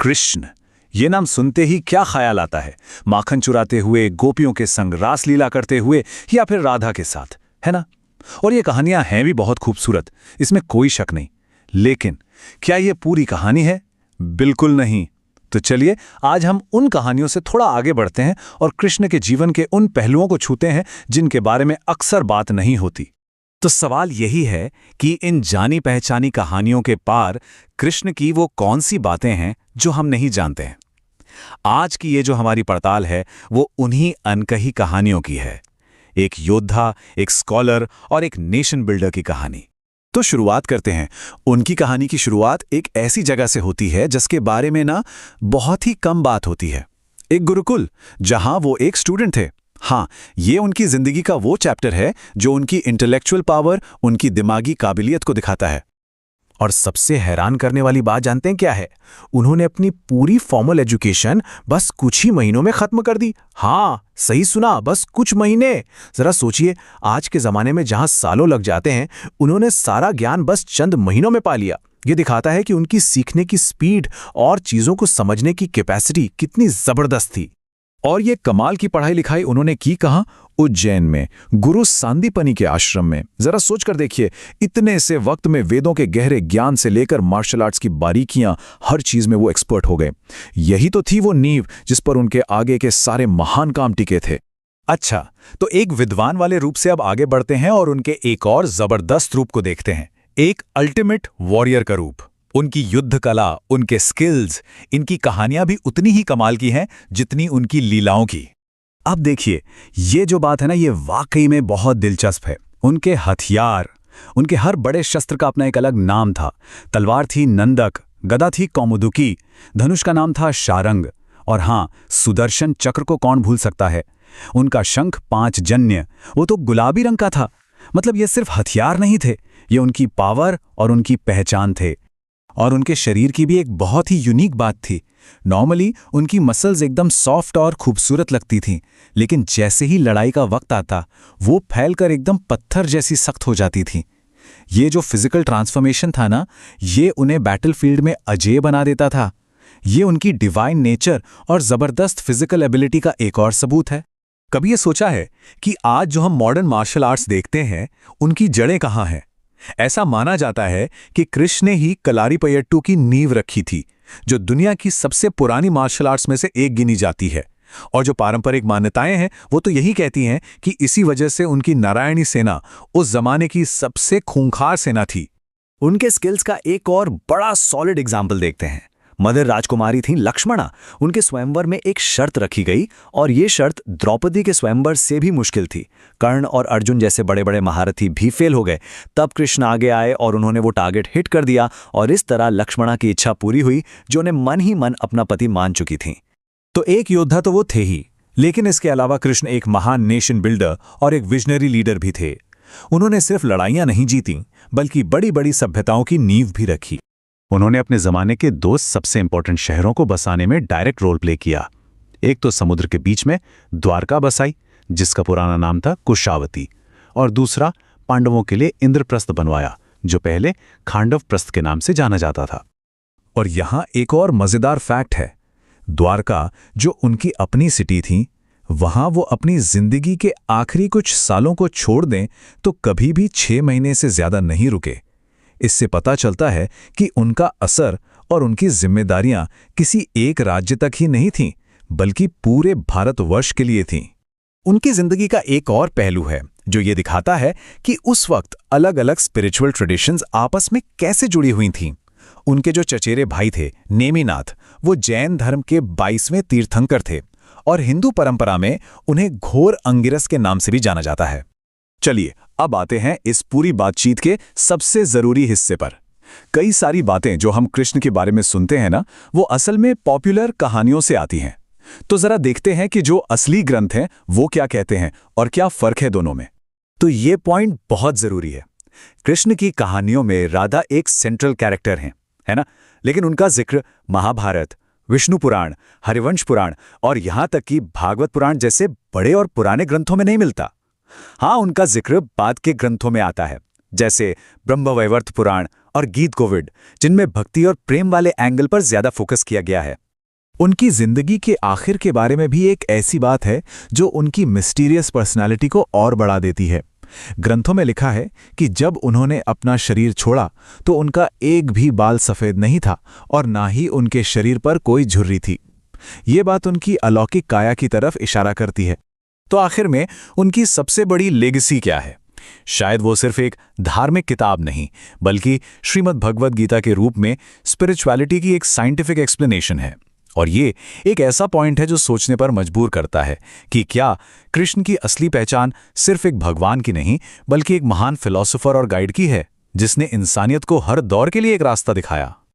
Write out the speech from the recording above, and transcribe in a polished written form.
कृष्ण, ये नाम सुनते ही क्या ख्याल आता है? माखन चुराते हुए, गोपियों के संग रास लीला करते हुए, या फिर राधा के साथ, है ना? और ये कहानियां हैं भी बहुत खूबसूरत, इसमें कोई शक नहीं। लेकिन क्या ये पूरी कहानी है? बिल्कुल नहीं। तो चलिए आज हम उन कहानियों से थोड़ा आगे बढ़ते हैं और कृष्ण के जीवन के उन पहलुओं को छूते हैं जिनके बारे में अक्सर बात नहीं होती। तो सवाल यही है कि इन जानी पहचानी कहानियों के पार कृष्ण की वो कौन सी बातें हैं जो हम नहीं जानते हैं। आज की ये जो हमारी पड़ताल है वो उन्हीं अनकही कहानियों की है। एक योद्धा, एक स्कॉलर और एक नेशन बिल्डर की कहानी। तो शुरुआत करते हैं। उनकी कहानी की शुरुआत एक ऐसी जगह से होती है जिसके बारे में ना बहुत ही कम बात होती है। एक गुरुकुल, जहां वो एक स्टूडेंट थे। हाँ, ये उनकी जिंदगी का वो चैप्टर है जो उनकी इंटेलेक्चुअल पावर, उनकी दिमागी काबिलियत को दिखाता है। और सबसे हैरान करने वाली बात जानते हैं क्या है? उन्होंने अपनी पूरी फॉर्मल एजुकेशन बस कुछ ही महीनों में खत्म कर दी। हाँ, सही सुना, बस कुछ महीने। जरा सोचिए, आज के जमाने में जहां सालों लग जाते हैं, उन्होंने सारा ज्ञान बस चंद महीनों में पा लिया। ये दिखाता है कि उनकी सीखने की स्पीड और चीजों को समझने की कैपेसिटी कितनी जबरदस्त थी। और ये कमाल की पढ़ाई लिखाई उन्होंने की कहाँ? उज्जैन में, गुरु सांदीपनि के आश्रम में। जरा सोच कर देखिए, इतने से वक्त में वेदों के गहरे ज्ञान से लेकर मार्शल आर्ट्स की बारीकियां, हर चीज में वो एक्सपर्ट हो गए। यही तो थी वो नींव जिस पर उनके आगे के सारे महान काम टिके थे। अच्छा, तो एक विद्वान वाले रूप से अब आगे बढ़ते हैं और उनके एक और जबरदस्त रूप को देखते हैं, एक अल्टीमेट वॉरियर का रूप। उनकी युद्ध कला, उनके स्किल्स, इनकी कहानियां भी उतनी ही कमाल की हैं जितनी उनकी लीलाओं की। अब देखिए, ये जो बात है ना, ये वाकई में बहुत दिलचस्प है। उनके हथियार, उनके हर बड़े शस्त्र का अपना एक अलग नाम था। तलवार थी नंदक, गदा थी कौमुदुकी, धनुष का नाम था शारंग, और हाँ, सुदर्शन चक्र को कौन भूल सकता है। उनका शंख पांचजन्य, वो तो गुलाबी रंग का था। मतलब ये सिर्फ हथियार नहीं थे, ये उनकी पावर और उनकी पहचान थे। और उनके शरीर की भी एक बहुत ही यूनिक बात थी। नॉर्मली उनकी मसल्स एकदम सॉफ्ट और खूबसूरत लगती थीं, लेकिन जैसे ही लड़ाई का वक्त आता, वो फैलकर एकदम पत्थर जैसी सख्त हो जाती थीं। ये जो फिजिकल ट्रांसफॉर्मेशन था ना, ये उन्हें बैटलफील्ड में अजेय बना देता था। ये उनकी डिवाइन नेचर और जबरदस्त फिजिकल एबिलिटी का एक और सबूत है। कभी ये सोचा है कि आज जो हम मॉडर्न मार्शल आर्ट्स देखते हैं, उनकी जड़ें कहाँ हैं? ऐसा माना जाता है कि कृष्ण ने ही कलारीपयट्टू की नींव रखी थी, जो दुनिया की सबसे पुरानी मार्शल आर्ट्स में से एक गिनी जाती है। और जो पारंपरिक मान्यताएं हैं वो तो यही कहती हैं कि इसी वजह से उनकी नारायणी सेना उस जमाने की सबसे खूंखार सेना थी। उनके स्किल्स का एक और बड़ा सॉलिड एग्जाम्पल देखते हैं। मदर राजकुमारी थी लक्ष्मणा। उनके स्वयंवर में एक शर्त रखी गई, और ये शर्त द्रौपदी के स्वयंवर से भी मुश्किल थी। कर्ण और अर्जुन जैसे बड़े बड़े महारथी भी फेल हो गए। तब कृष्ण आगे आए और उन्होंने वो टारगेट हिट कर दिया, और इस तरह लक्ष्मणा की इच्छा पूरी हुई, जो उन्हें मन ही मन अपना पति मान चुकी थी। तो एक योद्धा तो वो थे ही, लेकिन इसके अलावा कृष्ण एक महान नेशन बिल्डर और एक विजनरी लीडर भी थे। उन्होंने सिर्फ लड़ाइयां नहीं जीती, बल्कि बड़ी बड़ी सभ्यताओं की नींव भी रखी। उन्होंने अपने जमाने के दो सबसे इंपॉर्टेंट शहरों को बसाने में डायरेक्ट रोल प्ले किया। एक तो समुद्र के बीच में द्वारका बसाई, जिसका पुराना नाम था कुशावती, और दूसरा पांडवों के लिए इंद्रप्रस्थ बनवाया, जो पहले खांडवप्रस्थ के नाम से जाना जाता था। और यहां एक और मजेदार फैक्ट है। द्वारका, जो उनकी अपनी सिटी थी, वहां वो अपनी जिंदगी के आखिरी कुछ सालों को छोड़ दें तो कभी भी 6 महीने से ज्यादा नहीं रुके। इससे पता चलता है कि उनका असर और उनकी जिम्मेदारियां किसी एक राज्य तक ही नहीं थीं, बल्कि पूरे भारतवर्ष के लिए थीं। उनकी जिंदगी का एक और पहलू है जो ये दिखाता है कि उस वक्त अलग अलग स्पिरिचुअल ट्रेडिशंस आपस में कैसे जुड़ी हुई थीं। उनके जो चचेरे भाई थे नेमिनाथ, वो जैन धर्म के 22वें तीर्थंकर थे, और हिंदू परंपरा में उन्हें घोर अंगिरस के नाम से भी जाना जाता है। चलिए अब आते हैं इस पूरी बातचीत के सबसे जरूरी हिस्से पर। कई सारी बातें जो हम कृष्ण के बारे में सुनते हैं ना, वो असल में पॉपुलर कहानियों से आती हैं। तो जरा देखते हैं कि जो असली ग्रंथ हैं वो क्या कहते हैं और क्या फर्क है दोनों में। तो ये पॉइंट बहुत जरूरी है। कृष्ण की कहानियों में राधा एक सेंट्रल कैरेक्टर हैं, है ना? लेकिन उनका जिक्र महाभारत, विष्णु पुराण, हरिवंश पुराण और यहां तक कि भागवत पुराण जैसे बड़े और पुराने ग्रंथों में नहीं मिलता। हाँ, उनका जिक्र बाद के ग्रंथों में आता है, जैसे ब्रह्मवैवर्त पुराण और गीत गोविंद, जिनमें भक्ति और प्रेम वाले एंगल पर ज्यादा फोकस किया गया है। उनकी जिंदगी के आखिर के बारे में भी एक ऐसी बात है जो उनकी मिस्टीरियस पर्सनालिटी को और बढ़ा देती है। ग्रंथों में लिखा है कि जब उन्होंने अपना शरीर छोड़ा तो उनका एक भी बाल सफेद नहीं था और ना ही उनके शरीर पर कोई झुर्री थी। ये बात उनकी अलौकिक काया की तरफ इशारा करती है। तो आखिर में उनकी सबसे बड़ी लेगेसी क्या है? शायद वो सिर्फ एक धार्मिक किताब नहीं, बल्कि श्रीमद् भगवद गीता के रूप में स्पिरिचुअलिटी की एक साइंटिफिक एक्सप्लेनेशन है। और ये एक ऐसा पॉइंट है जो सोचने पर मजबूर करता है कि क्या कृष्ण की असली पहचान सिर्फ एक भगवान की नहीं, बल्कि एक महान फिलॉसफर और गाइड की है, जिसने इंसानियत को हर दौर के लिए एक रास्ता दिखाया।